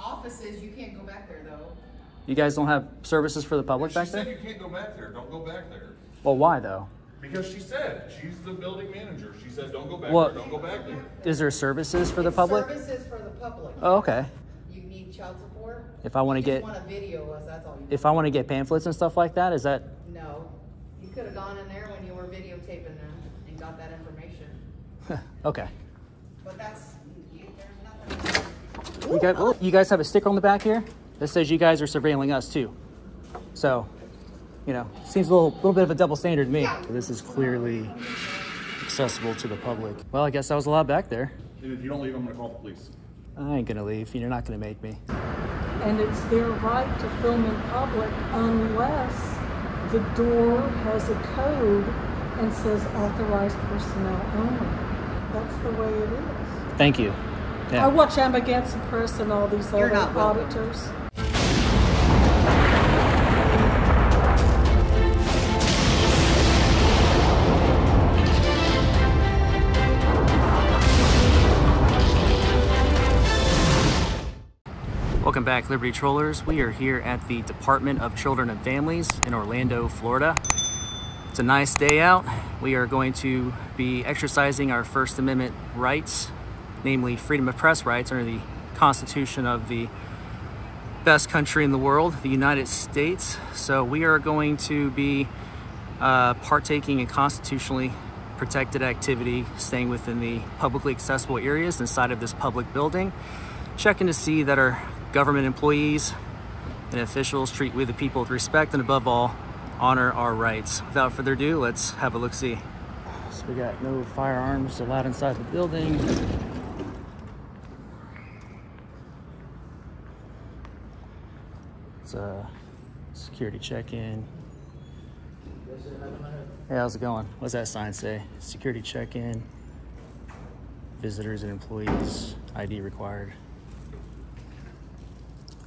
offices, you can't go back there though. You guys don't have services for the public back there? She said you can't go back there. Don't go back there. Well, why though? Because she said, she's the building manager. She said, don't go back Well, there. Don't go back there. Is there services for the public? Services for the public. Oh, okay. You need child support? If I want to You get, just want to video us, that's all you if I want to get pamphlets and stuff like that, is that? No. You could have gone in there when you were videotaping them and got that information. Okay. But that's, there's nothing. You guys have a sticker on the back here that says you guys are surveilling us too. So, you know, seems a little bit of a double standard to me. This is clearly accessible to the public. Well, I guess that was a lot back there. If you don't leave, I'm going to call the police. I ain't gonna leave. You're not gonna make me. And it's their right to film in public unless the door has a code and says authorized personnel only. That's the way it is. Thank you. Yeah. I watch I'm Against the Press and all these You're other not welcome. auditors. Welcome back, Liberty Trollers. We are here at the Department of Children and Families in Orlando, Florida. It's a nice day out. We are going to be exercising our First Amendment rights, namely freedom of press rights under the Constitution of the best country in the world, the United States. So we are going to be partaking in constitutionally protected activity, staying within the publicly accessible areas inside of this public building, checking to see that our government employees and officials treat we the people with respect and above all, honor our rights. Without further ado, let's have a look-see. So we got no firearms allowed inside the building. It's a security check-in. Hey, how's it going? What's that sign say? Security check-in. Visitors and employees, ID required.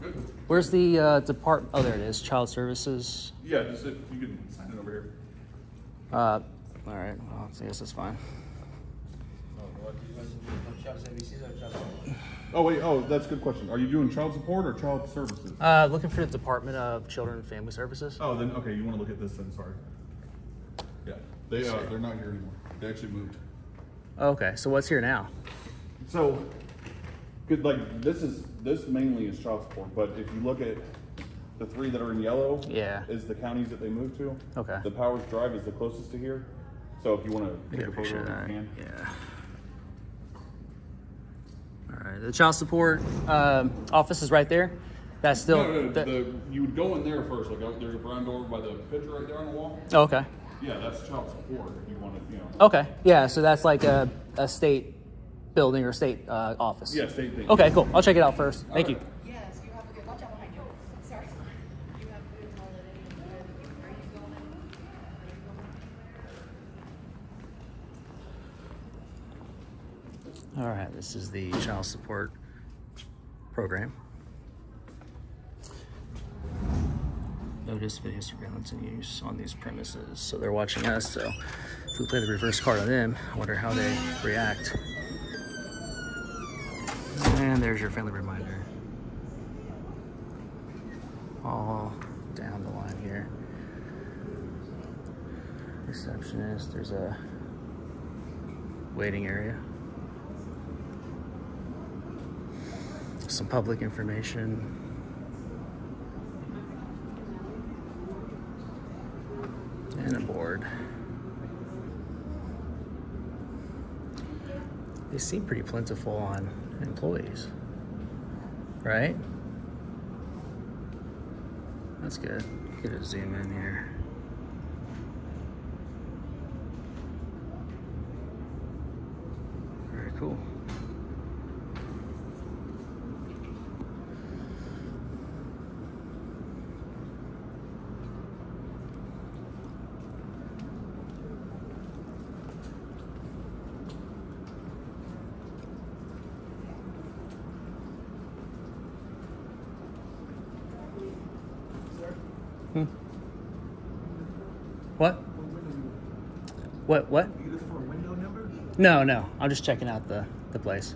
Good. Where's the department? Oh, there it is. Child Services. Yeah, just if you can sign it over here. All right. Well, I guess that's fine. Oh, wait. Oh, that's a good question. Are you doing child support or child services? Looking for the Department of Children and Family Services. Oh, then, okay. You want to look at this then. Sorry. Yeah. They're not here anymore. They actually moved. Okay. So what's here now? So, good. Like this mainly is child support, but if you look at the three that are in yellow, Yeah. is the counties that they moved to. Okay. The Powers Drive is the closest to here. So if you want to take a photo, of that. you can. Yeah. All right. The child support office is right there. That's still. No, you would go in there first. Like there's a brown door by the picture right there on the wall. Oh, okay. Yeah, that's child support. If you want to, Okay. Yeah. So that's like a state building or state office. Yeah, state thing. Okay. Cool. I'll check it out first. Thank you. Yes, you have a good, watch out behind you. Sorry. You have a good holiday. Are you going? All right, this is the child support program. Notice video surveillance and use on these premises. So they're watching us, so if we play the reverse card on them, I wonder how they react. And there's your friendly reminder. All down the line here. Receptionist, there's a waiting area. Some public information. And a board. They seem pretty plentiful on employees, right? That's good. Get a zoom in here. Very cool. What? What? You looking for a window number? No. I'm just checking out the place.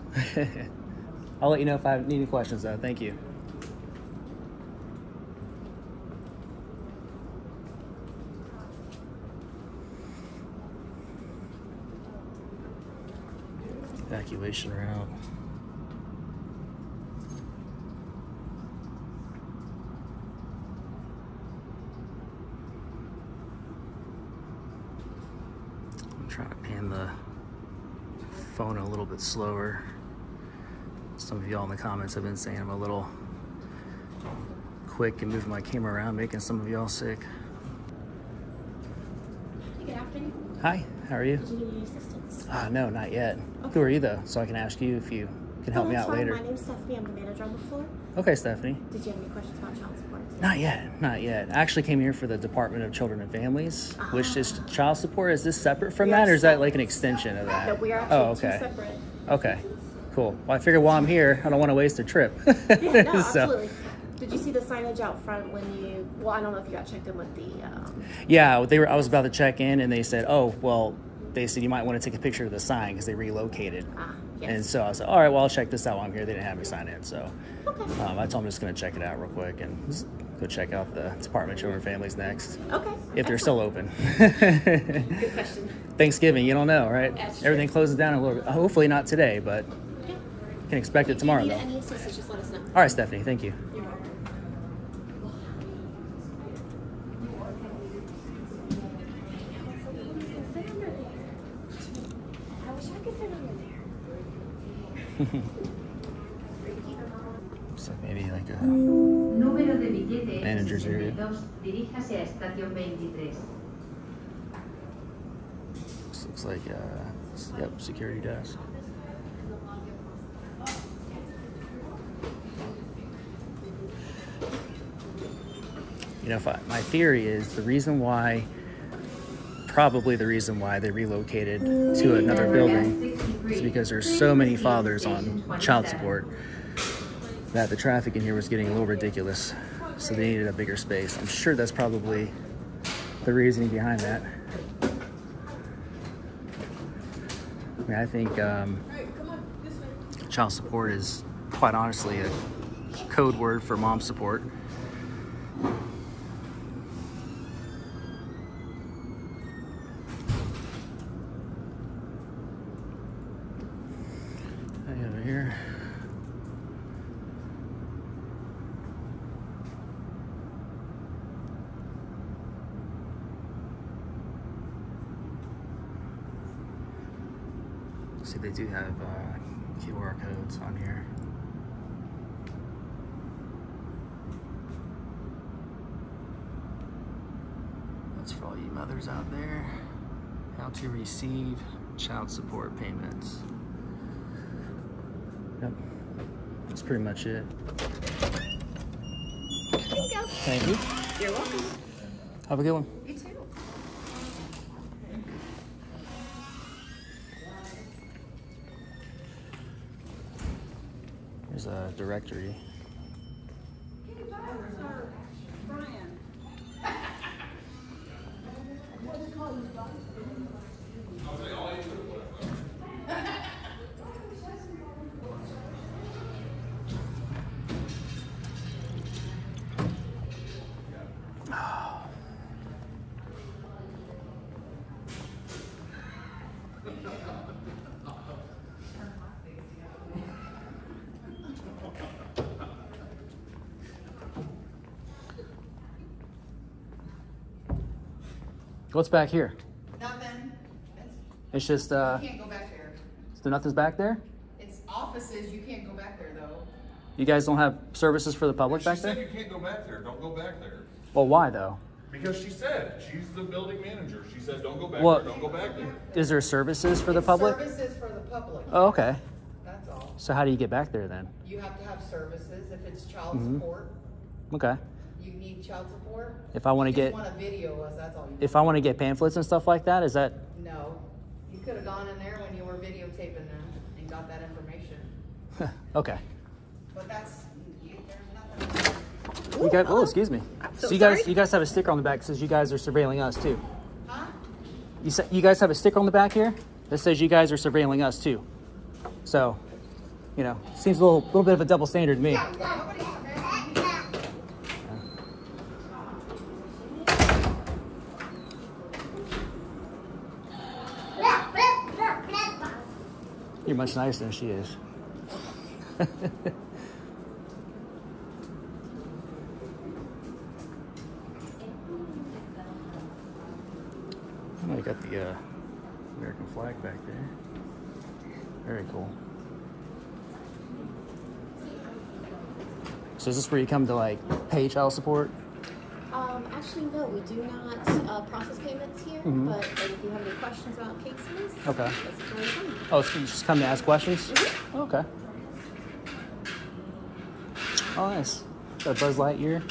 I'll let you know if I need any questions, though. Thank you. Evacuation route. I'm trying to pan the phone a little bit slower. Some of y'all in the comments have been saying I'm a little quick and moving my camera around, making some of y'all sick. Good afternoon. Hi, how are you? Did you need any assistance? No, not yet. Okay. Who are you, though? So I can ask you if you can help me out later. My name's Stephanie. I'm the manager on the floor. Okay, Stephanie. Did you have any questions about child support? Not yet, not yet. I actually came here for the Department of Children and Families, which is child support. Is this separate from that, or is that like an extension of that? No, we are actually two separate. Okay, cool. Well, I figured while I'm here, I don't want to waste a trip. Yeah, no, absolutely. Did you see the signage out front when you, well, I don't know if you got checked in with the... Yeah, I was about to check in, and they said, oh, well, they said you might want to take a picture of the sign because they relocated. Yes. And so I said, all right, well, I'll check this out while I'm here. They didn't have me sign in, so Okay. I told them I'm just going to check it out real quick and just go check out the Department of Children and Families next. Okay. If they're still open. Good question. Thanksgiving, you don't know, right? That's Everything true. closes down a little bit. Hopefully not today, but Okay. can expect it tomorrow, If though. you need any assistance, just let us know. All right, Stephanie, thank you. You're welcome. I wish I could fit under there. So maybe like a Número de billete manager's area. F62, diríjase a estación 23. This looks like, yep, security desk. You know, my theory is probably the reason why they relocated to another building is because there's so many fathers on child support that the traffic in here was getting a little ridiculous. So they needed a bigger space. I'm sure that's probably the reasoning behind that. I mean, I think child support is quite honestly a code word for mom support. Over here. See, they do have QR codes on here. That's for all you mothers out there. How to receive child support payments. Yep, that's pretty much it. There you go. Thank you. You're welcome. Have a good one. You too. There's a directory. What's back here? Nothing. It's just, You can't go back there. so nothing's back there? It's offices. You can't go back there though. You guys don't have services for the public back She said there? you can't go back there. Don't go back there. Well, why though? Because she said, she's the building manager. She said, don't go back Well- there. Don't go back there. Is there services for the It's public? Services for the public. Oh, okay. That's all. So how do you get back there then? You have to have services. If it's child Mm-hmm. support, Okay. you need child support. If I want to You get, just want to video us. That's all you. if I want to get pamphlets and stuff like that, is that, No, you could have gone in there when you were videotaping them and got that information. okay. But that's there's nothing. You guys, oh, excuse me. So So you guys have a sticker on the back that says you guys are surveilling us too. Huh? You guys have a sticker on the back here that says you guys are surveilling us too. So, you know, seems a little bit of a double standard to me. You're much nicer than she is. Oh, you got the American flag back there. Very cool. So is this where you come to like pay child support? Actually, no, we do not process payments here, but if you have any questions about cases, Okay. that's where you come. Oh, so you just come to ask questions? Okay. Oh, nice. Got a Buzz Lightyear.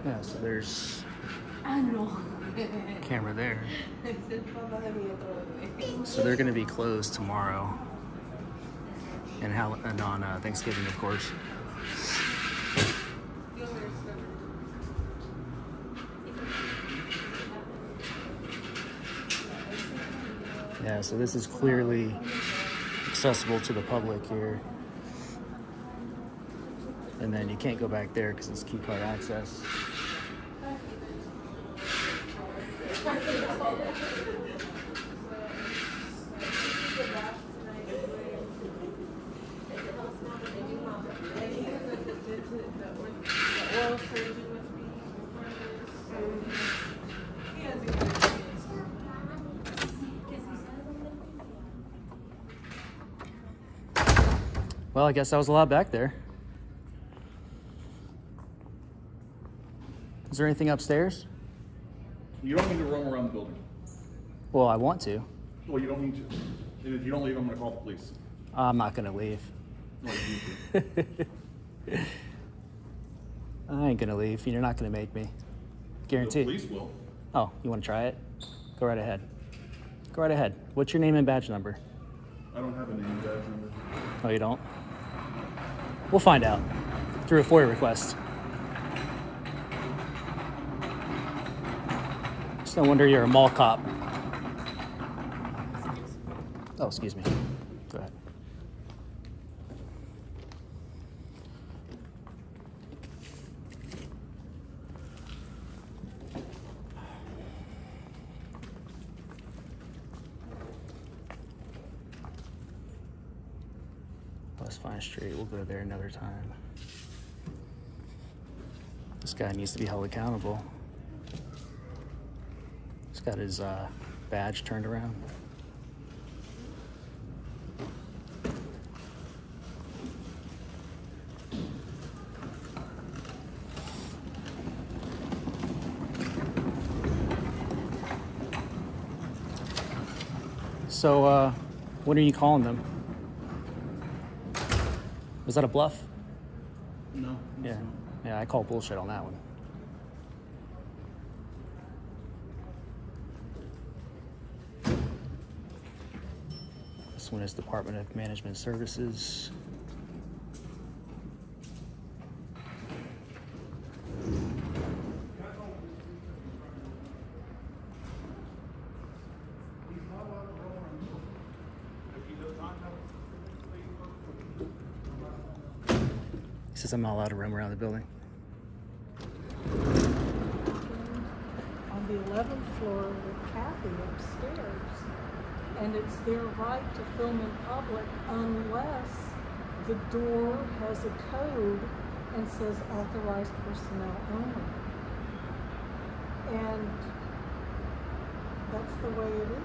Yeah, so there's camera there. So they're going to be closed tomorrow and on Thanksgiving, of course. Yeah, so this is clearly accessible to the public here. And then you can't go back there because it's key card access. Well, I guess I was allowed back there. Is there anything upstairs? You don't need to roam around the building. Well, I want to. Well, you don't need to. And if you don't leave, I'm going to call the police. I'm not going to leave. No, you need to. I ain't going to leave. You're not going to make me. Guarantee. The police will. Oh, you want to try it? Go right ahead. Go right ahead. What's your name and badge number? I don't have a name and badge number. Oh, you don't? We'll find out through a FOIA request. It's no wonder you're a mall cop. Oh, excuse me. Go ahead. West Vine Street. We'll go there another time. This guy needs to be held accountable. He's got his badge turned around. So, what are you calling them? Was that a bluff? No. Yeah. Yeah, I call bullshit on that one. This one is Department of Management Services. He says I'm not allowed to roam around the building. On the 11th floor with Kathy upstairs, and it's their right to film in public unless the door has a code and says authorized personnel only. And that's the way it is.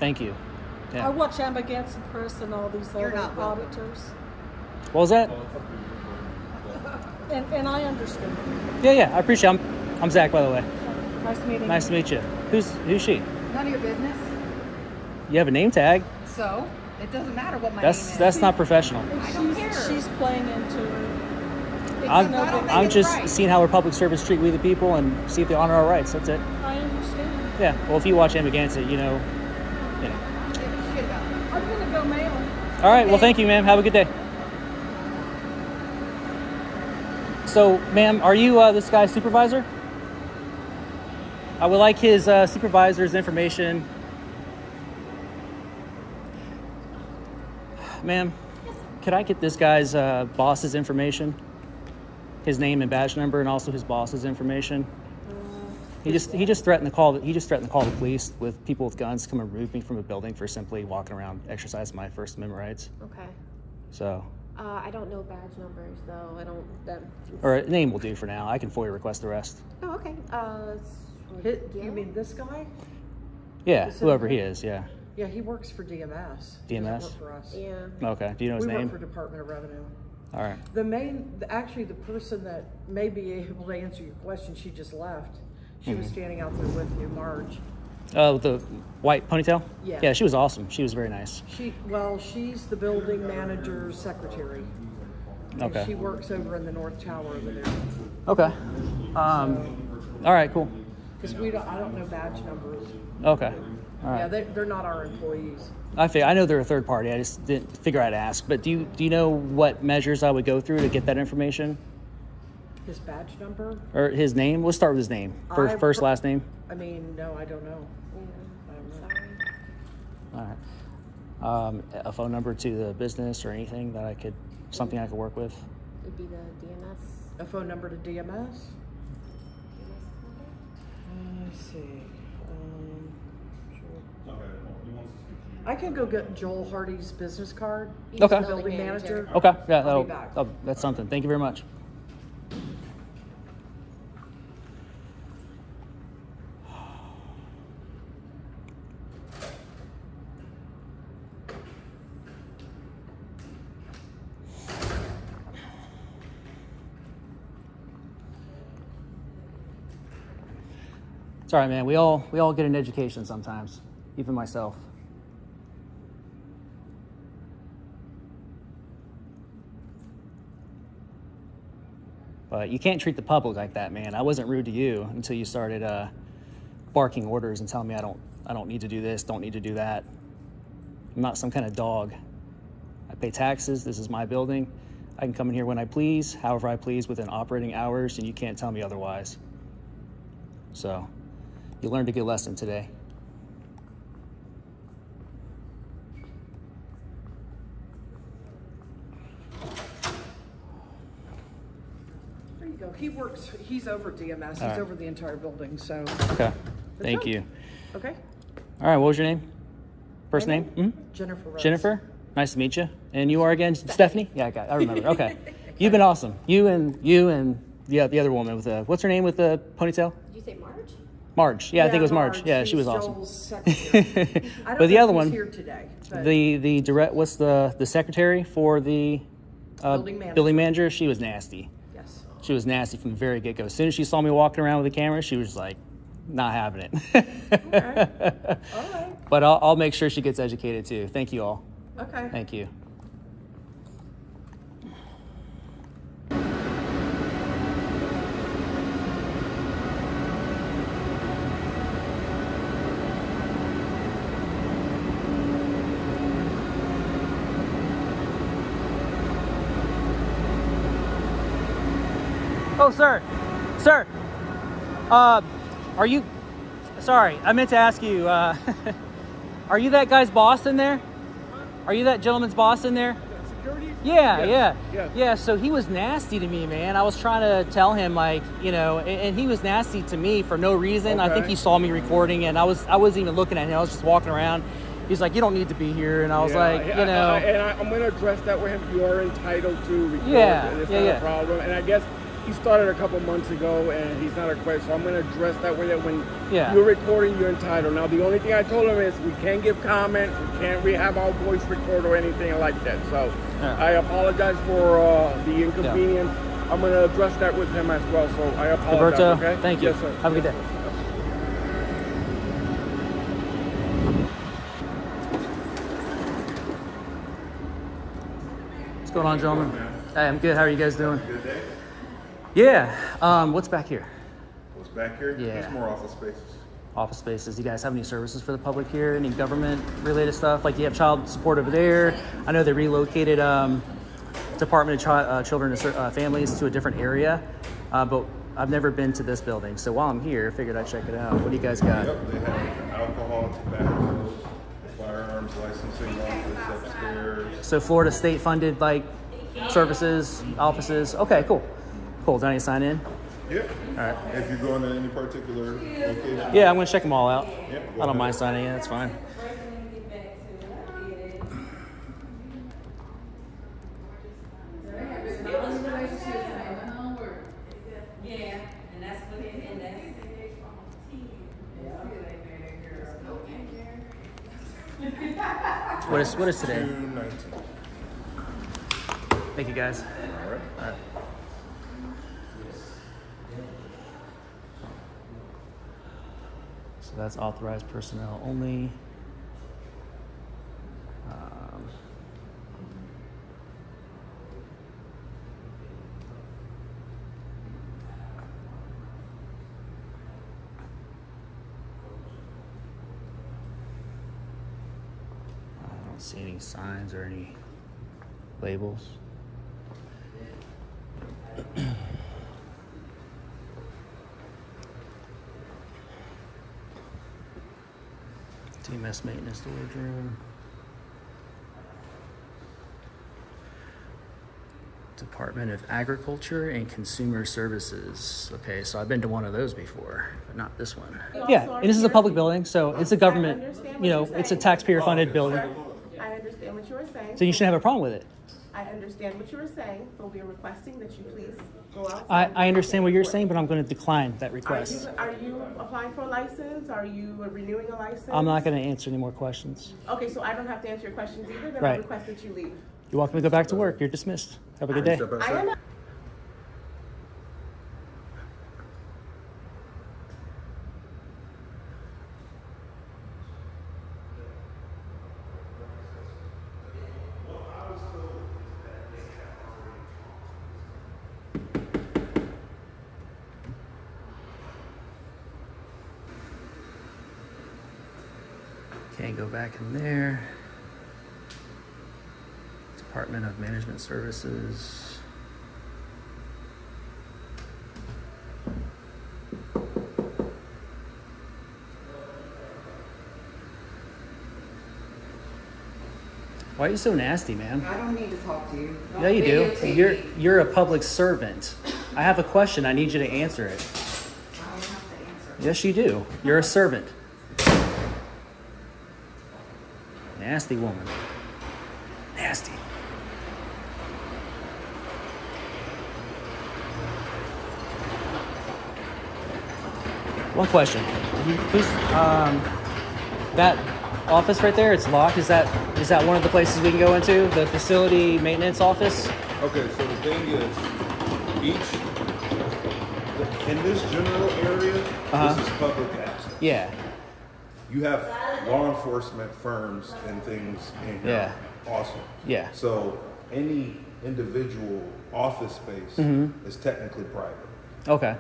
Thank you. Yeah. I watch Amagansett Press and all these You're other not welcome. auditors, What was that? Well, it's up to you. and I understand. Yeah, I appreciate it. I'm Zach, by the way. Nice meeting you. Nice to meet you. Who's she? None of your business. You have a name tag. So it doesn't matter what my name is. That's not professional. I don't care. She's playing into it. It's I'm no big- I'm it's just right. seeing how our public service treat we the people and see if they honor our rights. That's it. I understand. Yeah. Well, if you watch Amagansett, you know. Give a shit about it. I'm gonna go mail. All right. Well, thank you, ma'am. Have a good day. So, ma'am, are you this guy's supervisor? I would like his supervisor's information. Ma'am, could I get this guy's boss's information? His name and badge number, and also his boss's information. He just threatened to call the police with people with guns come and remove me from a building for simply walking around exercising my First Amendment rights. Okay. So. I don't know badge numbers though. I don't. Or a name will do for now. I can FOIA request the rest. Oh, okay. You mean this guy? Yeah, whoever he is. Yeah. Yeah, he works for DMS. DMS? He doesn't work for us. Yeah. Okay. Do you know his we name? work for Department of Revenue. All right. Actually, the person that may be able to answer your question, she just left. She was standing out there with you, Marge. Oh, the white ponytail? Yeah. Yeah, she was awesome. She was very nice. She's the building manager's secretary. Okay. She works over in the North Tower over there. Okay. All right, cool. Because I don't know badge numbers. Okay. All right. Yeah, they're not our employees. I know they're a third party. I just didn't figure I'd ask. But do you know what measures I would go through to get that information? His badge number? Or his name? We'll start with his name. First, last name? I mean, no, I don't know. All right. A phone number to the business or anything that something I could work with? It'd be the DMS. A phone number to DMS? Let's see. Sure. I can go get Joel Hardy's business card. He's Okay. the building manager. Okay. Yeah, I'll be back. that's something. Thank you very much. It's all right, man. We all get an education sometimes, even myself. But you can't treat the public like that, man. I wasn't rude to you until you started barking orders and telling me I don't need to do this, don't need to do that. I'm not some kind of dog. I pay taxes. This is my building. I can come in here when I please, however I please, within operating hours, and you can't tell me otherwise. So. You learned a good lesson today. There you go. He's over DMS. He's over the entire building, so. Okay. Thank you. Okay. All right, what was your name? First name? Mm-hmm. Jennifer Rose. Jennifer? Nice to meet you. And you are again? Stephanie? Yeah, I remember. Okay. You've been awesome. You and the other woman with what's her name with the ponytail? Did you say Marge? Marge. Yeah, I think it was Marge. Yeah, she was Joel's awesome. Secretary. I don't but the know other if one, he's here today, but the direct, what's the secretary for the building manager? She was nasty. Yes. She was nasty from the very get-go. As soon as she saw me walking around with the camera, she was like, not having it. Okay. All right. But I'll make sure she gets educated too. Thank you all. Okay. Thank you. Oh, sir. Are you, sorry, I meant to ask you, are you that guy's boss in there? Are you that gentleman's boss in there? Security? Yeah, so he was nasty to me, man. I was trying to tell him, like, you know, and he was nasty to me for no reason. Okay. I think he saw me recording, and I wasn't even looking at him. I was just walking around. He's like, you don't need to be here. And I was like, you know. I'm going to address that with him. You are entitled to record. Yeah, It's not a problem. And I guess he started a couple months ago, and he's not a question. So I'm going to address that with him. When you're recording, you're entitled. Now, the only thing I told him is we can't give comment. We have our voice record or anything like that. So I apologize for the inconvenience. I'm going to address that with him as well. So I apologize. Roberto, okay? thank you. Yes, sir. Have a good day. What's going on, gentlemen? Hey, I'm good. How are you guys doing? Good day. Yeah. What's back here? What's back here? Yeah. There's more office spaces. office spaces. Do you guys have any services for the public here? Any government-related stuff? Like, do you have child support over there? I know they relocated Department of Children and Families to a different area, but I've never been to this building. So while I'm here, I figured I'd check it out. What do you guys got? Yep, they have alcohol, tobacco, firearms licensing office upstairs. So Florida state-funded, like, services, offices. Okay, cool. Cool. Do I need to sign in? Yeah. All right. If you're going to any particular location. Yeah, I'm going to check them all out. Yep, I don't mind signing in. That's fine. What is today? 2/19. Thank you, guys. All right. All right. So that's authorized personnel only. I don't see any signs or any labels. TMS maintenance storage room. Department of Agriculture and Consumer Services. Okay, so I've been to one of those before, but not this one. Yeah, and this is a public building, so it's a government, you know, it's a taxpayer-funded building. I understand what you were saying. So you shouldn't have a problem with it. I understand what you were saying, but we are requesting that you please go outside. I understand what you're saying, but I'm going to decline that request. Are you applying for a license? Are you renewing a license? I'm not going to answer any more questions. Okay, so I don't have to answer your questions either, then I Right. request that you leave. You're welcome to go back to work. You're dismissed. Have a good day. I am not. Can't go back in there. Department of Management Services. Why are you so nasty, man? I don't need to talk to you. Don't Yeah, you do. videotape me. You're a public servant. I have a question. I need you to answer it. I don't have to answer. Yes, you do. You're a servant. Nasty woman. Nasty. One question. Who's that office right there? It's locked. Is that one of the places we can go into? The facility maintenance office? Okay, so the thing is, in this general area, this is public access. Yeah. You have law enforcement firms and things in here. Yeah. Also. Yeah. So any individual office space is technically private. Okay.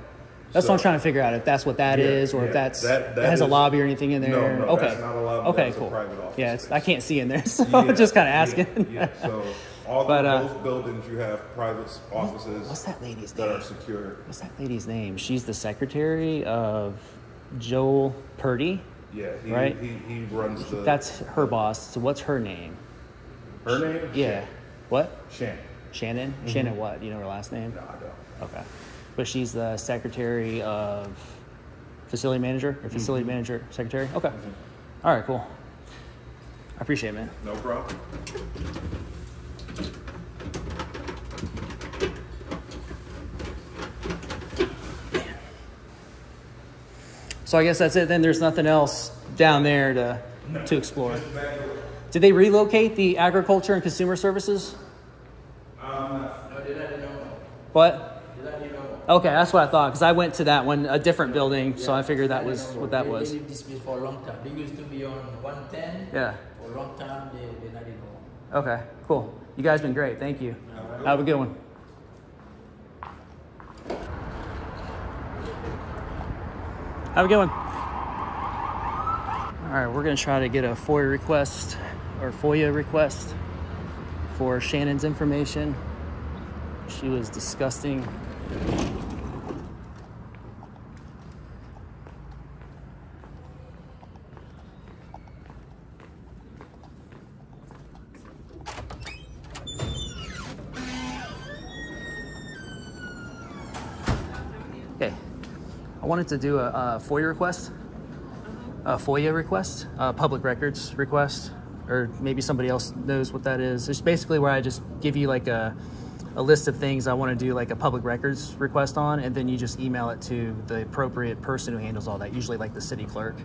That's what I'm trying to figure out, if that's what that is, or if that's that it has is, a lobby or anything in there. No, okay. That's not a lobby. Okay, that's cool. A private office Yeah, space. I can't see in there, so I'm just kind of asking. Yeah. So all both buildings, you have private offices. What's that lady's that name? are secure. What's that lady's name? She's the secretary of Joel Purdy. Yeah, right. He runs the. That's her boss. So what's her name? Her name? Yeah. Shannon. What? Shannon. Shannon. Shannon. What? Do you know her last name? No, I don't. Okay. But she's the secretary of facility manager or facility manager secretary. Okay. All right. Cool. I appreciate it, man. No problem. So I guess that's it. Then there's nothing else down there to explore. Did they relocate the agriculture and consumer services? No, they let me know. What? They let me know. Okay, that's what I thought, because I went to that one, a different building, so I figured that was what that was. They dismissed for a long time. They used to be on 110. Yeah. For a long time, they let it know. Okay, cool. You guys been great. Thank you. Have a good one. Have a good one. All right, we're gonna try to get a FOIA request for Shannon's information. She was disgusting. Okay, I wanted to do a FOIA request. Public records request, or maybe somebody else knows what that is. It's basically where I just give you like a list of things I want to do like a public records request on, and then you just email it to the appropriate person who handles all that, usually like the city clerk.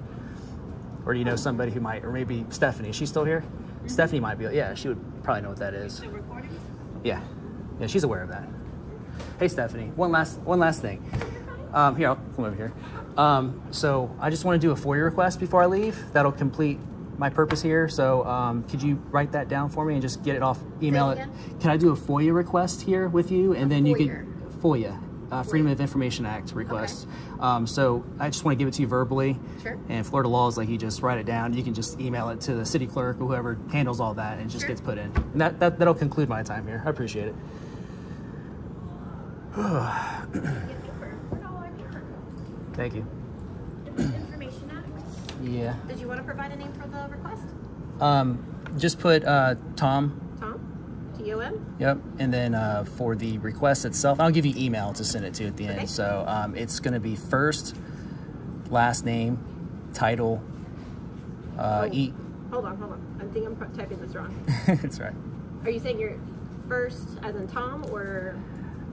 Or do you know somebody who might, or maybe Stephanie, is she still here? Mm-hmm. Stephanie might be, yeah, she would probably know what that is. Yeah, she's aware of that. Hey Stephanie, one last thing. Here, I'll come over here. So I just want to do a FOIA request before I leave. That'll complete my purpose here. So could you write that down for me and just get it off, email it? Can I do a FOIA request here with you? And then you can, FOIA, Freedom of Information Act request. Okay. So I just want to give it to you verbally. Sure. And Florida law is like you just write it down. You can just email it to the city clerk or whoever handles all that, and it just gets put in. And that'll conclude my time here. I appreciate it. Thank you. Information Act? Yeah. Did you want to provide a name for the request? Just put Tom. Tom? T-O-M? Yep. And then for the request itself, I'll give you email to send it to at the end. So it's going to be first, last name, title, Hold on. I think I'm typing this wrong. That's right. Are you saying your first as in Tom, or?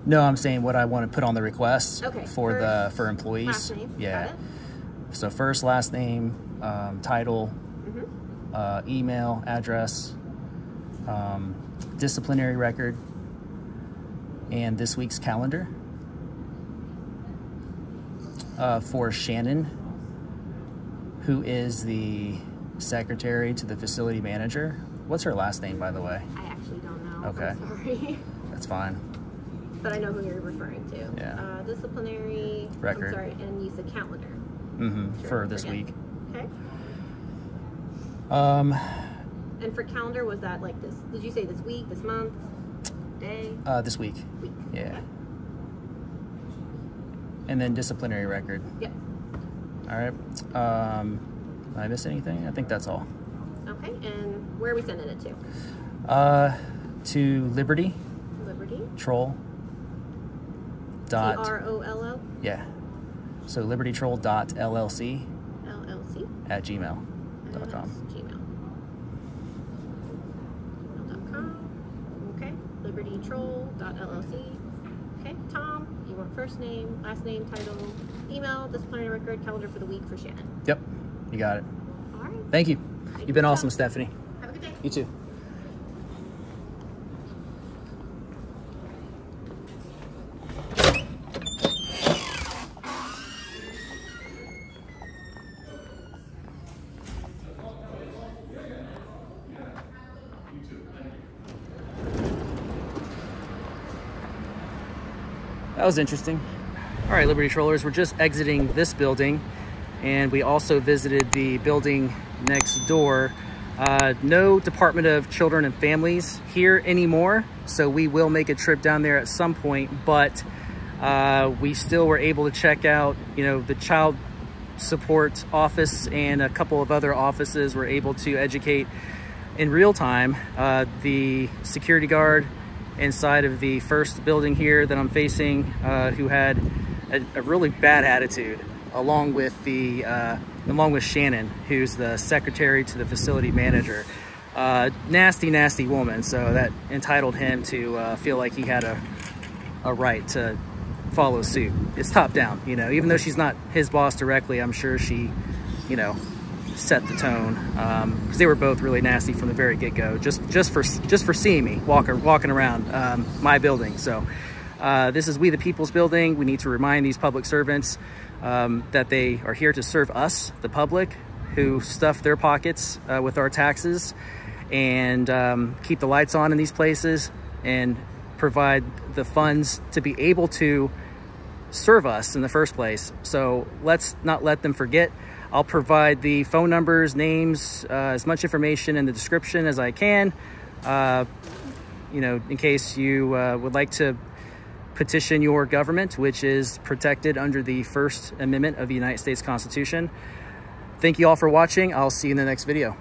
No, I'm saying what I want to put on the request for first, for employees. Last name. Yeah. Got it. So first, last name, title, email, address, disciplinary record, and this week's calendar. For Shannon, who is the secretary to the facility manager. What's her last name, by the way? I actually don't know. Okay. I'm sorry. That's fine. But I know who you're referring to. Yeah. Disciplinary record. I'm sorry, and use the calendar. Mm-hmm. For this week. Okay. And for calendar, was that like this? Did you say this week, this month, day? This week. Week. Yeah. Okay. And then disciplinary record. Yep. All right. Did I miss anything? I think that's all. Okay. And where are we sending it to? To Liberty. Troll. T-R-O-L-O? Yeah. So libertytroll.llc. LLC? At gmail.com. Gmail.com. Okay. libertytroll.llc. Okay. Tom, you want first name, last name, title, email, disciplinary record, calendar for the week for Shannon. Yep. You got it. All right. Thank you. You've been awesome, Stephanie. Have a good day. You too. That was interesting. All right, Liberty Trollers, we're just exiting this building, and we also visited the building next door. No Department of Children and Families here anymore, so we will make a trip down there at some point, but we still were able to check out, the child support office and a couple of other offices were able to educate in real time the security guard inside of the first building here that I'm facing, who had a really bad attitude, along with Shannon, who's the secretary to the facility manager. Nasty woman. So that entitled him to feel like he had a right to follow suit. It's top down, even though she's not his boss directly, I'm sure she, set the tone, because they were both really nasty from the very get-go, just for seeing me walking around my building. So this is We the People's building. We need to remind these public servants that they are here to serve us, the public, who stuff their pockets with our taxes, and keep the lights on in these places and provide the funds to be able to serve us in the first place. So let's not let them forget. I'll provide the phone numbers, names, as much information in the description as I can, you know, in case you would like to petition your government, which is protected under the First Amendment of the United States Constitution. Thank you all for watching. I'll see you in the next video.